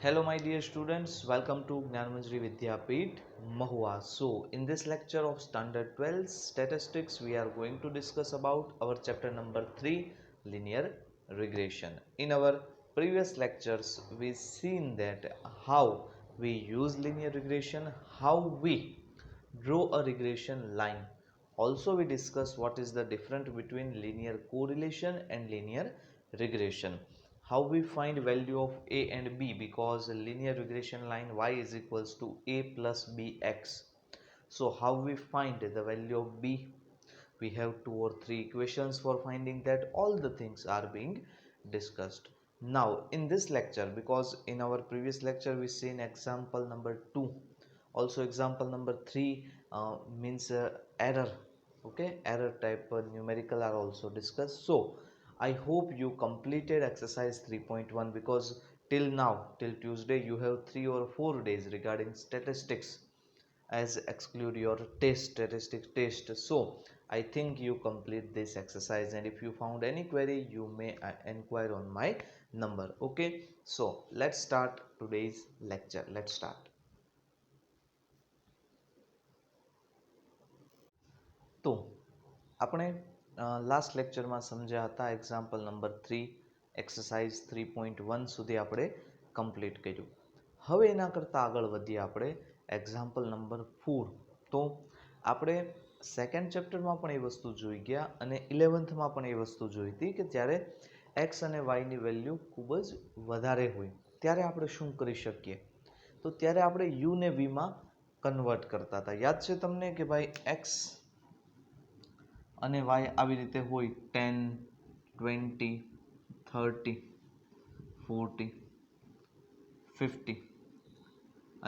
Hello my dear students, welcome to Gnanmanjari Vidyapeeth Mahua. So in this lecture of standard 12 statistics we are going to discuss about our chapter number 3 linear regression. In our previous lectures we seen that how we use linear regression, how we draw a regression line. Also we discuss what is the difference between linear correlation and linear regression. How we find value of a and b, because linear regression line y is equals to a plus bx. So how we find the value of b? We have 2 or 3 equations for finding that. All the things are being discussed now in this lecture, because in our previous lecture we seen example number 2, also example number 3 means error. Okay, error type numerical are also discussed. So I hope you completed exercise 3.1, because till now, till Tuesday, you have 3 or 4 days regarding statistics as exclude your test, statistics test. So I think you complete this exercise, and if you found any query you may inquire on my number. Okay, so let's start today's lecture. Let's start. તો આપણે last લેક્ચરમાં સમજ્યા હતા example number 3 exercise 3.1 સુધી આપણે complete કર્યું. હવે એના કરતાં આગળ વધીએ આપણે એક્ઝામ્પલ નંબર 4. તો આપણે સેકન્ડ ચેપ્ટરમાં પણ એ વસ્તુ જોઈ ગયા અને 11થમાં પણ એ વસ્તુ જોઈ હતી કે જ્યારે એક્સ અને વાયની વેલ્યુ ખૂબ જ વધારે હોય ત્યારે આપણે શું કરી શકીએ. તો ત્યારે આપણે યુ ને વીમાં કન્વર્ટ કરતા હતા. યાદ છે તમને કે ભાઈ એક્સ અને વાય આવી રીતે હોય 10, 20, 30, 40, 50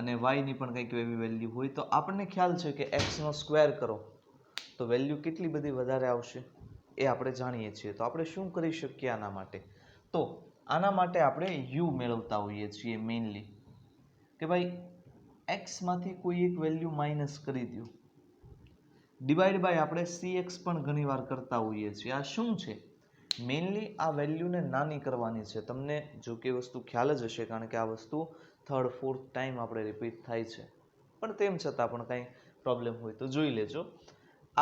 અને વાયની પણ કંઈક એવી વેલ્યુ હોય તો આપણને ખ્યાલ છે કે એક્સનો સ્ક્વેર કરો તો વેલ્યુ કેટલી બધી વધારે આવશે એ આપણે જાણીએ છીએ. તો આપણે શું કરી શકીએ આના માટે? તો આના માટે આપણે યુ મેળવતા હોઈએ છીએ મેઇનલી કે ભાઈ એક્સમાંથી કોઈ એક વેલ્યુ માઇનસ કરી દો. ડિવાઈડ બાય આપણે cx પણ ઘણીવાર કરતા હોઈએ છીએ. આ શું છે? મેઇનલી આ વેલ્યુને નાની કરવાની છે. તમને જો કે વસ્તુ ખ્યાલ જ હશે, કારણ કે આ વસ્તુ 3rd 4th ટાઈમ આપણે રિપીટ થાય છે, પણ તેમ છતાં પણ કાંઈ પ્રોબ્લેમ હોય તો જોઈ લેજો.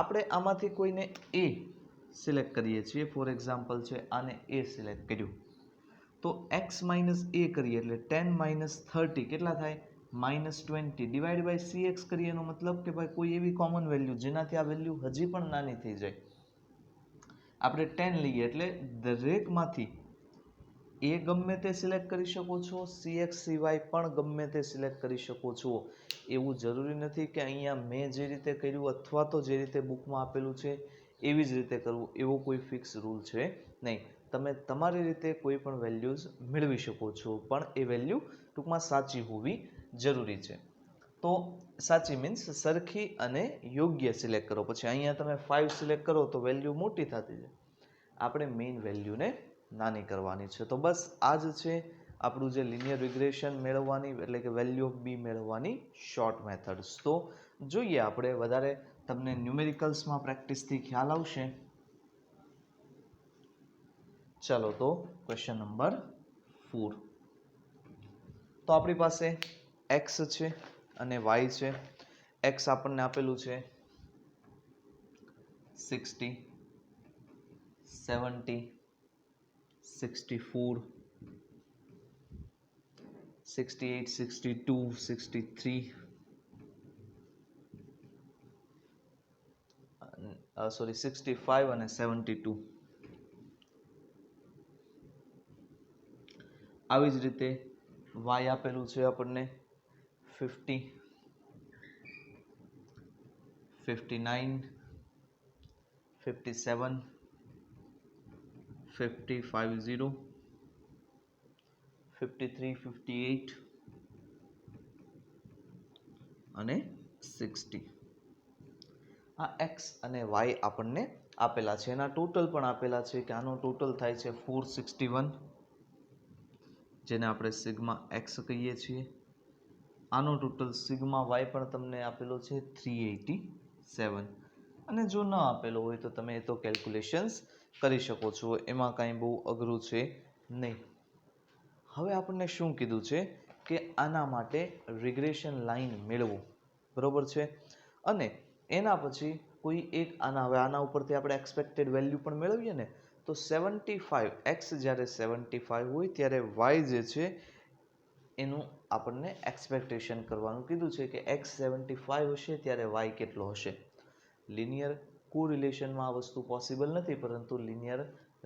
આપણે આમાંથી કોઈને એ સિલેક્ટ કરીએ છીએ. ફોર એક્ઝામ્પલ છે આને એ સિલેક્ટ કર્યું તો x માઇનસ એ કરીએ એટલે 10 - 30 કેટલા થાય? -20. ડિવાઈડ બાય cx કરીએ એનો મતલબ કે ભાઈ કોઈ એવી કોમન વેલ્યુ જેનાથી આ વેલ્યુ હજી પણ નાની થઈ જાય. આપણે 10 લઈએ એટલે દરેકમાંથી એ ગમે તે સિલેક્ટ કરી શકો છો, cx સિવાય પણ ગમે તે સિલેક્ટ કરી શકો છો. એવું જરૂરી નથી કે અહીંયા મેં જે રીતે કર્યું અથવા તો જે રીતે બુકમાં આપેલું છે એવી જ રીતે કરવું, એવો કોઈ ફિક્સ રૂલ છે નહીં. તમે તમારી રીતે કોઈ પણ વેલ્યુઝ મેળવી શકો છો, પણ એ વેલ્યુ ટૂંકમાં સાચી હોવી જરૂરી છે. તો સાચી મીન્સ સરખી અને યોગ્ય સિલેક્ટ કરો. પછી અહીંયા તમે 5 સિલેક્ટ કરો તો વેલ્યુ મોટી થતી જાય. આપણે મેઇન વેલ્યુને નાની કરવાની છે. તો બસ આ જ છે આપણું જે લિનિયર રિગ્રેશન મેળવવાની, એટલે કે વેલ્યુ ઓફ બી મેળવવાની શોર્ટ મેથડ્સ. તો જોઈએ આપણે, વધારે તમને ન્યુમેરિકલ્સમાં પ્રેક્ટિસથી ખ્યાલ આવશે. ચલો તો ક્વેશ્ચન નંબર 4. તો આપણી પાસે એક્સ છે અને વાય છે. એક્સ આપણને આપેલું છે 60, 70, 64, 68, 62, 63, સોરી 65 અને 72. આવી જ રીતે વાય આપેલું છે આપણને 50, 59, 57, 50, 53, 58 અને 60. આ એક્સ અને વાય આપણને આપેલા છે. એના ટોટલ પણ આપેલા છે કે આનો ટોટલ થાય છે 461, જેને આપણે સિગ્મા એક્સ કહીએ છીએ. આનો ટોટલ સિગ્મા વાય પણ તમને આપેલો છે 387. અને જો ન આપેલો હોય તો તમે એ તો કેલ્ક્યુલેશન્સ કરી શકો છો, એમાં કાંઈ બહુ અઘરું છે નહીં. હવે આપણને શું કીધું છે કે આના માટે રિગ્રેશન લાઈન મેળવો, બરોબર છે. અને એના પછી કોઈ એક આના ઉપરથી આપણે એક્સપેક્ટેડ વેલ્યુ પણ મેળવીએ ને, તો 75 એક્સ જ્યારે 75 હોય ત્યારે વાય જે છે એનું આપણને એક્સપેક્ટેશન કરવાનું કીધું છે કે એક્સ 75 હશે ત્યારે વાય કેટલો હશે. લિનિયર કોરિલેશનમાં આ વસ્તુ પોસિબલ નથી, પરંતુ લિનિયર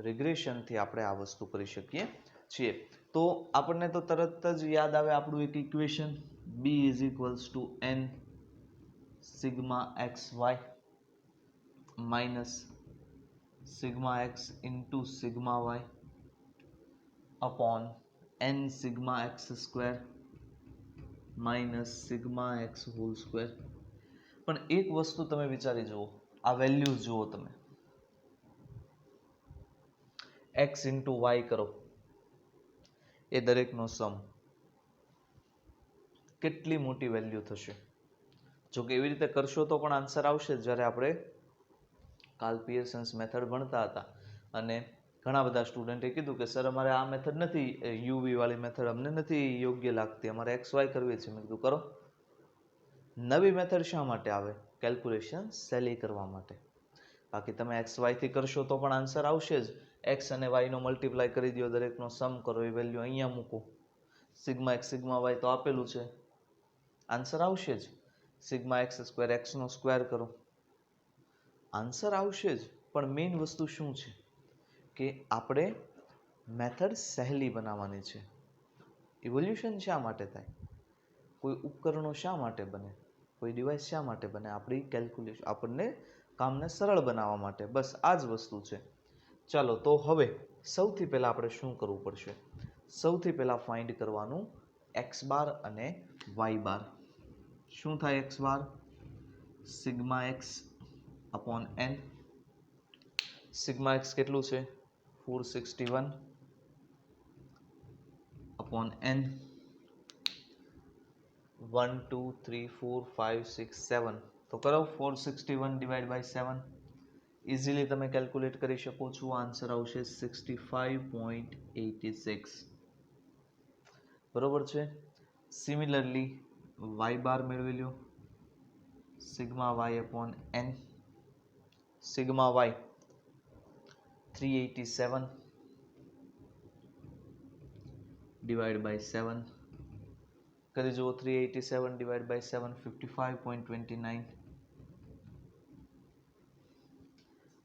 રિગ્રેશનથી આપણે આ વસ્તુ કરી શકીએ છીએ. તો આપણને તો તરત જ યાદ આવે આપણું એક equation, b is equals to n sigma x y minus sigma x into sigma y upon n sigma x square minus sigma x whole square. પણ એક વસ્તુ તમે વિચારી જુઓ, આ વેલ્યુઝ જુઓ તમે, x ઇન્ટુ વાય કરો એ દરેકનો સમ, કેટલી મોટી વેલ્યુ થશે. જો કે એવી રીતે કરશો તો પણ આન્સર આવશે. જ્યારે આપણે કાર્લ પિયર્સન્સ મેથડ ભણતા હતા અને ઘણા બધા સ્ટુડન્ટે કીધું કે સર અમારે આ મેથડ નથી, યુવી વાળી મેથડ અમને નથી યોગ્ય લાગતી, અમારે એક્સ વાય કરવી છે. મેં કીધું કરો. નવી મેથડ શા માટે આવે? કેલ્ક્યુલેશન સહેલી કરવા માટે. બાકી તમે એક્સ વાયથી કરશો તો પણ આન્સર આવશે જ. એક્સ અને વાયનો મલ્ટીપ્લાય કરી દો, દરેકનો સમ કરો, એ વેલ્યુ અહીંયા મૂકો, સિગ્મા એક્સ સિગ્મા વાય તો આપેલું છે, આન્સર આવશે જ. સિગ્મા એક્સ સ્ક્વેર એક્સનો સ્ક્વેર કરો, આન્સર આવશે જ. પણ મેઇન વસ્તુ શું છે કે આપણે મેથડ સહેલી બનાવવાની છે. ઇવોલ્યુશન શા માટે થાય? કોઈ ઉપકરણો શા માટે બને? કોઈ ડિવાઇસ શા માટે બને? આપણી કેલ્ક્યુલેશન, આપણને કામને સરળ બનાવવા માટે. બસ આ જ વસ્તુ છે. ચાલો, તો હવે સૌથી પહેલાં આપણે શું કરવું પડશે? સૌથી પહેલાં ફાઇન્ડ કરવાનું એક્સ બાર અને વાય બાર. શું થાય x bar? Sigma x upon n. Sigma x કેટલું છે? 461 अपॉन n. 1 2 3 4 5 6 7. તો કરો 461 ડિવાઇડ બાય 7. ઇઝીલી તમે કેલ્ક્યુલેટ કરી શકો છો. આન્સર આવશે 65.86. બરોબર છે. સિમિલરલી વાય બાર મેળવી લો. Sigma y upon n. Sigma y 387 divided by 7. કરી જુઓ. 387 divided by 7 55.29.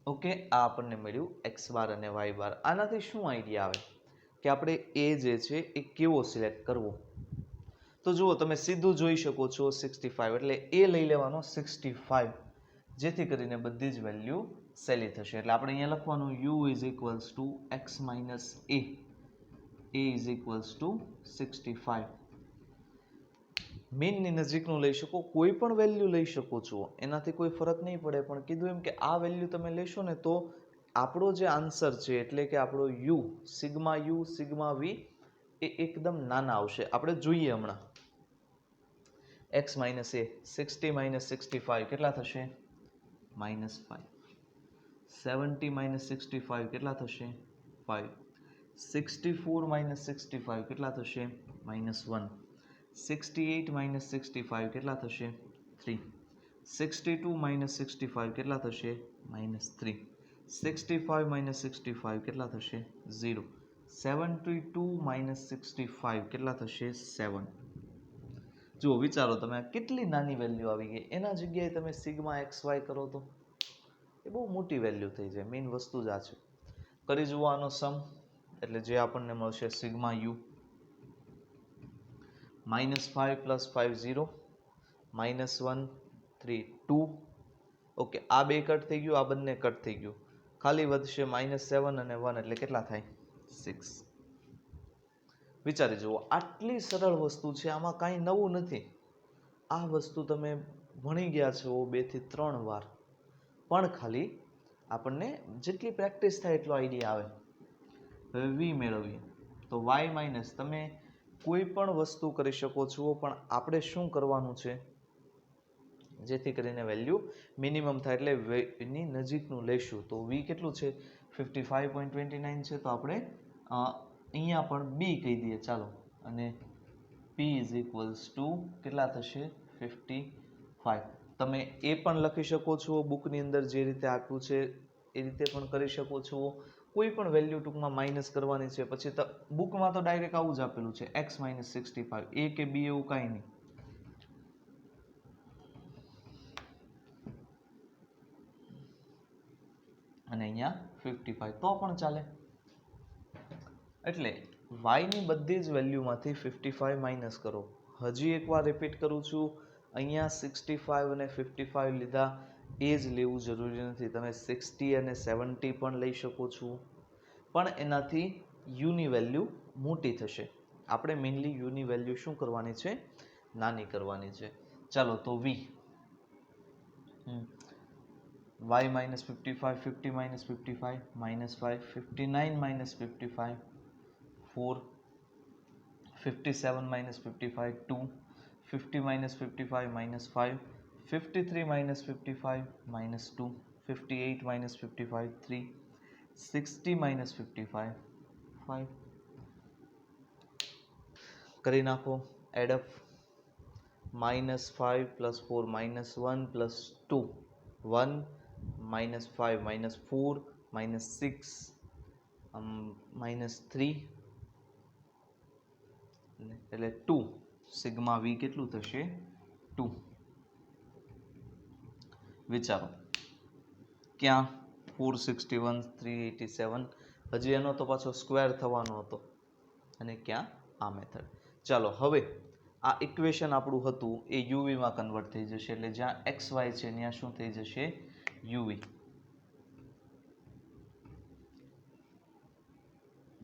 ઓકે, આ આપણને મળ્યું એક્સ બાર અને વાય બાર. આનાથી શું આઈડિયા આવે કે આપણે એ જે છે એ કેવો સિલેક્ટ કરવો? તો જુઓ, તમે સીધું જોઈ શકો છો 65 એટલે એ લઈ લેવાનો 65, જેથી કરીને બધી જ વેલ્યુ સહેલી થશે. એટલે આપણે અહીંયા લખવાનું u is equals two x minus A is equals two 65. મીનની નજીકનું લઈ શકો, કોઈ પણ વેલ્યુ લઈ શકો છો, એનાથી કોઈ ફરક નહીં પડે. પણ કીધું એમ કે આ વેલ્યુ તમે લેશો ને તો આપણો જે આન્સર છે, એટલે કે આપણો યુ સિગ્મા વી એ એકદમ નાના આવશે. આપણે જોઈએ હમણાં. એક્સ માઇનસ એ 60 માઇનસ 65 કેટલા થશે? -5. 70 માઇનસ 65 કેટલા થશે? 5. 64 માઇનસ 65 કેટલા થશે? -1. 68 માઇનસ 65 કેટલા થશે? 3. 62 માઇનસ 65 કેટલા થશે? -3. 65 માઇનસ 65 કેટલા થશે? 0. 72 માઇનસ 65 કેટલા થશે? 7. જુઓ, વિચારો તમે, કેટલી નાની વેલ્યુ આવી ગઈ. એના જગ્યાએ તમે સિગ્મા એક્સ વાય કરો તો એ બહુ મોટી વેલ્યુ થઈ જાય. મેઇન વસ્તુ જ આ છે. કરી જુઓ આનો સમ, એટલે જે આપણને મળશે સિગ્મા યુ -5 + 5 0 -1 3 2. ઓકે, આ બે કટ થઈ ગયું, આ બંને કટ થઈ ગયું. ખાલી વધશે -7 અને 1 એટલે કેટલા થાય? 6. વિચારી જુઓ, આટલી સરળ વસ્તુ છે, આમાં કાંઈ નવું નથી. આ વસ્તુ તમે ભણી ગયા છો 2 થી 3 વાર, પણ ખાલી આપણને જેટલી પ્રેક્ટિસ થાય એટલો આઈડિયા આવે. હવે વી મેળવીએ તો વાય માઇનસ, તમે કોઈ પણ વસ્તુ કરી શકો છો, પણ આપણે શું કરવાનું છે જેથી કરીને વેલ્યુ મિનિમમ થાય, એટલે એની નજીકનું લેશું. તો વી કેટલું છે? 55.29 છે. તો આપણે અહીંયા પણ બી કહી દઈએ ચાલો, અને p ઇઝ ઇક્વલ્સ ટુ કેટલા થશે 55. તમે એ પણ લખી શકો છો બુકની અંદર જે રીતે આપ્યું છે એ રીતે પણ કરી શકો છો. કોઈ પણ વેલ્યુ ટૂંકમાં માઇનસ કરવાની છે. પછી બુકમાં તો ડાયરેક્ટ આવું જ આપેલું છે x માઇનસ 65. એ કે બી એવું કાંઈ નહીં. અને અહીંયા 55 તો પણ ચાલે. એટલે y ની બધી જ વેલ્યુમાંથી 55 માઇનસ કરો. હજી એકવાર રિપીટ કરું છું, અહીંયા 65 અને 55 લીધા એ જ લેવું જરૂરી નથી. તમે 60 અને 70 પણ લઈ શકો છો, પણ એનાથી યુની વેલ્યુ મોટી થશે. આપણે મેઇનલી યુની વેલ્યુ શું કરવાની છે? નાની કરવાની છે. ચાલો તો v y minus 55, 50 minus 55, minus 5, 59 minus 55, 4, 57 minus 55, 2, 50 minus 55, minus 5, 53 minus 55, minus 2, 58 minus 55, 3, 60 minus 55, 5. કરી નાખો એડ અપ. -5 plus 4 -1 plus 2 1 -5 -4 -6 -3 એટલે 2. સિગ્મા વી કેટલું થશે? 2. વિચારો ક્યાં 461 387 હજી એનો તો પાછો સ્ક્વેર થવાનો હતો, અને ક્યાં આ મેથડ. ચાલો હવે આ ઇક્વેશન આપણું હતું એ યુવીમાં કન્વર્ટ થઈ જશે. એટલે જ્યાં એક્સ વાય છે ત્યાં શું થઈ જશે? યુવી.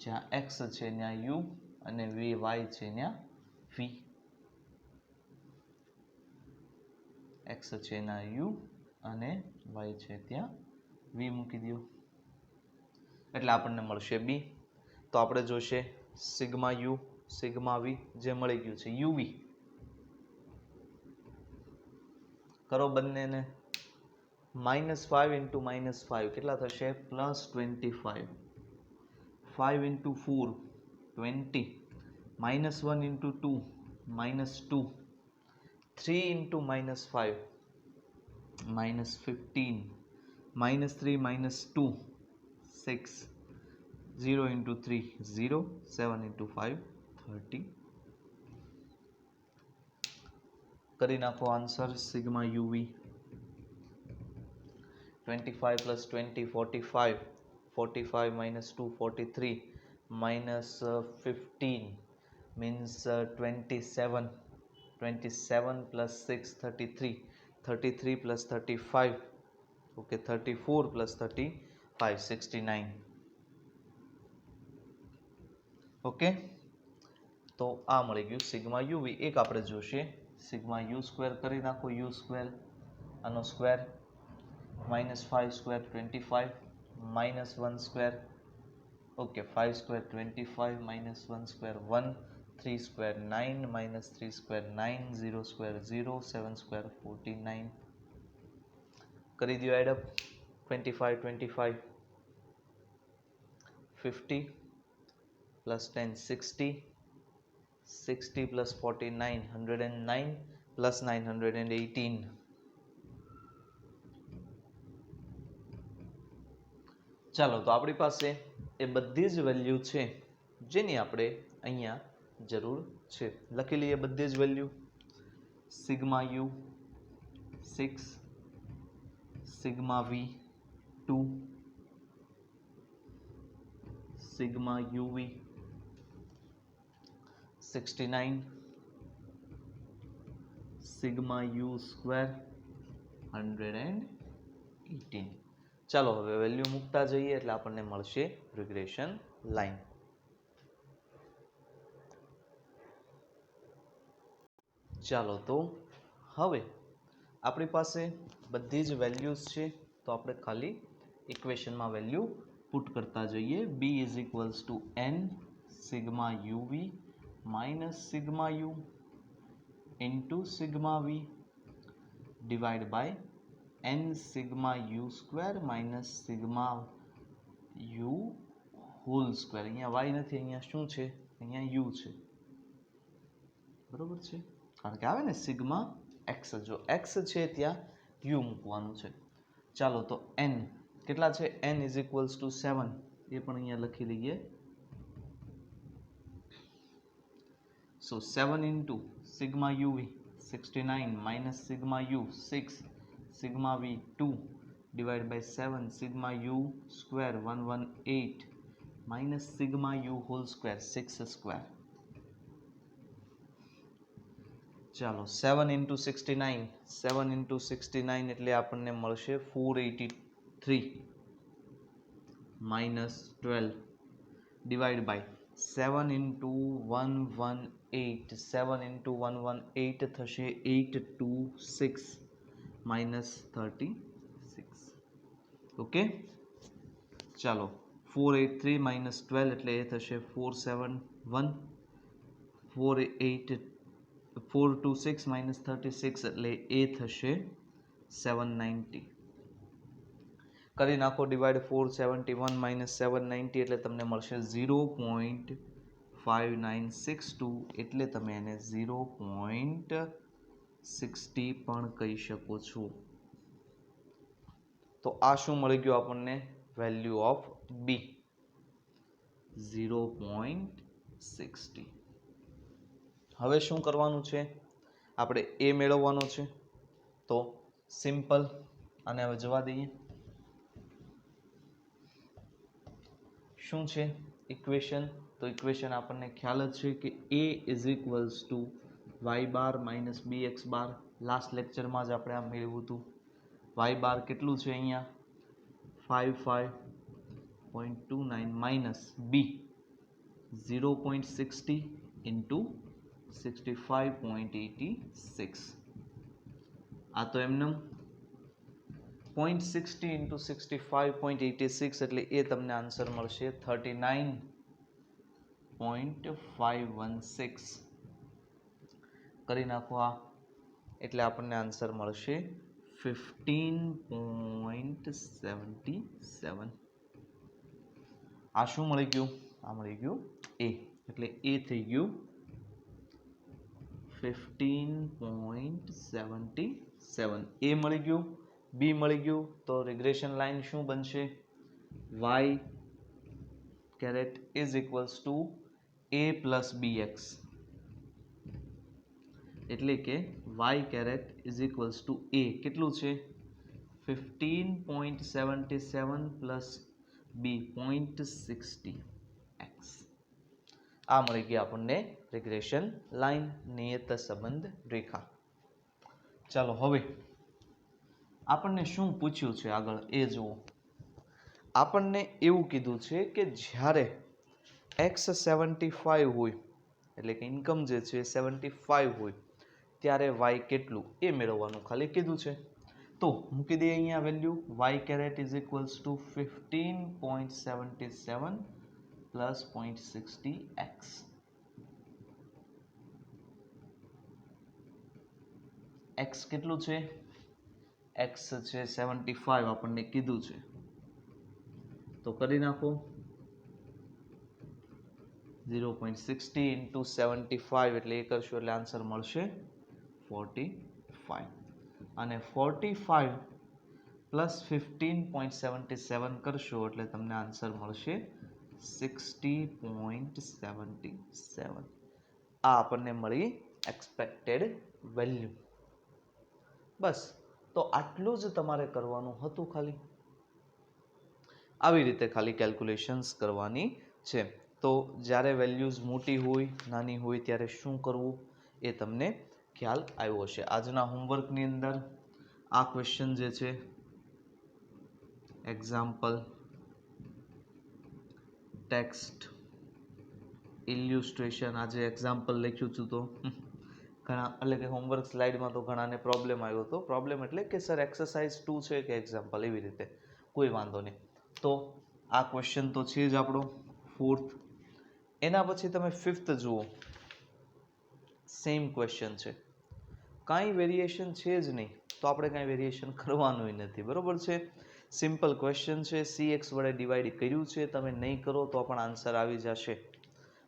જ્યાં એક્સ છે ત્યાં યુ અને વી વાય છે ત્યાં વી. એક્સ છે ત્યાં યુ અને વાય છે ત્યાં વી મૂકી દો એટલે આપણને મળશે બી. તો આપણે જોશે સિગ્મા યુ સિગ્મા વી જે મળી ગયું છે યુવી. કરો બંનેને. -5 ઇન્ટુ -5 કેટલા થશે? +25. 5 into 4 20. -1 into 2 -2. 3 into -5 -15. -3 -2 6. 0 into 3 0. 7 into 5 30. કરી નાખો answer. Sigma UV 25 plus 20 45. 45 minus 2 43 minus 15 means 27. 27 plus 6 33. 33 plus 35 okay 34 plus 35 69. Okay, તો આ મળી ગયું સિગ્મા યુવી. એક આપણે જોશે સિગ્મા યુ સ્ક્વેર. કરી નાખો યુ સ્ક્વેર. આનો square -5 square 25 -1 square okay 5 square 25 -1 square 1 3 square 9 -3 square 9 0 square 0 7 square 49. કરી દો એડઅપ. 25 25 50 plus 10 60. 60 plus 49 109 plus 9 118. ચાલો તો આપણી પાસે એ બધી જ વેલ્યુ છે જેની આપણે અહીંયા જરૂર છે. લખી લઈએ બધી જ value. Sigma u 6, sigma v 2, sigma u v 69, sigma u square 118. ચાલો હવે વેલ્યુ મૂકતા જઈએ એટલે આપણને મળશે રિગ્રેશન લાઈન. ચાલો તો હવે આપણી પાસે બધી જ વેલ્યુઝ છે તો આપણે ખાલી ઇક્વેશનમાં વેલ્યુ પુટ કરતા જઈએ. B is equals to n sigma u v minus sigma u into sigma v divide by n sigma u square minus sigma u whole square. અહીંયા વાય નથી, અહીંયા શું છે? અહીંયા યુ છે. બરોબર છે, કારણ કે આવે ને સિગ્મા એક્સ, જો એક્સ છે ત્યાં યુ મૂકવાનું છે. ચાલો તો એન કેટલા છે, n ઇઝ ઇક્વલ્સ ટુ 7, એ પણ અહીંયા લખી લઈએ. So 7 into sigma u v 69 minus sigma u 6 sigma v 2 divided by 7 sigma u square 118 minus sigma u whole square 6 square. ચાલો 7 into 69 7 into 69 એટલે આપણને મળશે 483 minus 12 divided by 7 into 118 7 into 118 થશે 826 minus 36. ઓકે, ચાલો 483 minus 12 એટલે એ થશે 471 426 minus 36 એટલે એ થશે 790. કરી નાખો ડિવાઇડ 471 minus 790 એટલે તમને મળશે 0.5962 એટલે તમે એને 0.60 પણ કહી શકો છો. તો આ શું મળી ગયું આપણને, વેલ્યુ ઓફ બી 0.60. હવે શું કરવાનું છે, આપણે એ મેળવવાનો છે. તો સિમ્પલ આને હવે જવા દઈએ. શું છે ઇક્વેશન, તો ઇક્વેશન આપણને ખ્યાલ જ છે કે a is equals to y bar minus b x bar. Last લેક્ચરમાં જ આપણે આ મેળવ્યું હતું. વાય બાર કેટલું છે અહીંયા 55.29 માઇનસ બી 0.60 ઇન્ટુ 65.86. આ તો એમને 0.60 ઇન્ટુ 65.86 એટલે એ તમને આન્સર મળશે 39.516. કરી નાખો આ એટલે આપણને આન્સર મળશે 15.77. આ શું મળી ગયું, આ મળી ગયું એ, એટલે એ થઈ ગયું 15.77. એ મળી ગયું, બી મળી ગયું. તો રિગ્રેશન લાઇન શું બનશે, y caret is equals to a plus b x, એટલે કે y caret is equals to a કેટલું છે 15.77 પ્લસ બી 0.60 એક્સ. આ મળી ગઈ આપણને રિગ્રેશન લાઇન, નિયત સંબંધ રેખા. ચાલો હવે આપણને શું પૂછ્યું છે આગળ એ જુઓ. આપણને એવું કીધું છે કે જ્યારે એક્સ 75 હોય એટલે કે ઇન્કમ જે છે 75 હોય ત્યારે વાય કેટલું એ મેળવવાનું ખાલી કીધું છે. તો મૂકી દઈએ અહીંયા value, y caret is equals to 15.77 plus 0.60 x. X કેટલું છે, એક્સ છે 75 આપણને કીધું છે. તો કરી નાખો 0.60 ઇન્ટુ 75 એટલે એ કરશો એટલે આન્સર મળશે 45. અને 45 પ્લસ 15.77 કરશો એટલે તમને આન્સર મળશે 60.77. આ આપણને મળી એક્સપેક્ટેડ વેલ્યુ. બસ, તો આટલું જ તમારે કરવાનું હતું. ખાલી આવી રીતે ખાલી કેલ્ક્યુલેશન્સ કરવાની છે. તો જ્યારે વેલ્યુઝ મોટી હોય નાની હોય ત્યારે શું કરવું એ તમને ખ્યાલ આવ્યો હશે. આજના હોમવર્કની અંદર આ ક્વેશ્ચન જે છે એક્ઝામ્પલ, ટેક્સ્ટ, ઇલ્યુસ્ટ્રેશન, આજે એક્ઝામ્પલ લખ્યું છું તો ઘણા એટલે કે હોમવર્ક સ્લાઇડમાં તો ઘણાને પ્રોબ્લેમ આવ્યો હતો. પ્રોબ્લેમ એટલે કે સર એક્સરસાઇઝ 2 છે કે એક્ઝામ્પલ, એવી રીતે કોઈ વાંધો નહીં. તો આ ક્વેશ્ચન તો છે જ આપણો 4th. એના પછી તમે 5th જુઓ, સેમ ક્વેશ્ચન છે, કાંઈ વેરિએશન છે જ નહીં, તો આપણે કાંઈ વેરિએશન કરવાનું નથી. બરોબર છે, સિમ્પલ ક્વેશ્ચન છે, CX વડે ડિવાઈડ કર્યું છે. તમે નહીં કરો તો પણ આન્સર આવી જશે.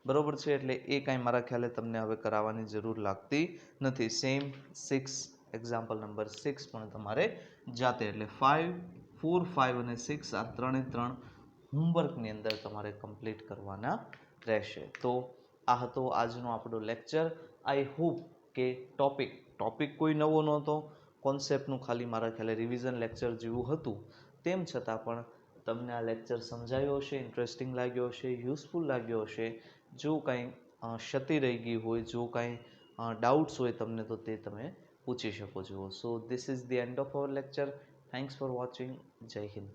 બરોબર છે. એટલે એ કાંઈ મારા ખ્યાલે તમને હવે કરાવવાની જરૂર લાગતી નથી. સેમ 6 એક્ઝામ્પલ નંબર 6 પણ તમારે જાતે એટલે 5 4 5 અને 6 આ ત્રણે ત્રણ હોમવર્કની અંદર તમારે કમ્પ્લીટ કરવાના રહેશે. તો આ હતો આજનો આપણો લેક્ચર. આઈ હોપ કે ટોપિક કોઈ નવો નહોતો, કોન્સેપ્ટનું ખાલી મારા ખ્યાલે રિવિઝન લેક્ચર જેવું હતું. તેમ છતાં પણ તમને આ લેક્ચર સમજાયો હશે, ઇન્ટરેસ્ટિંગ લાગ્યો હશે, યુઝફુલ લાગ્યો હશે. જો કાંઈ ક્ષતિ રહી ગઈ હોય, જો કાંઈ ડાઉટ્સ હોય તમને, તો તે તમે પૂછી શકો છો. So this is the end of our lecture. Thanks for watching. જય હિન્દ.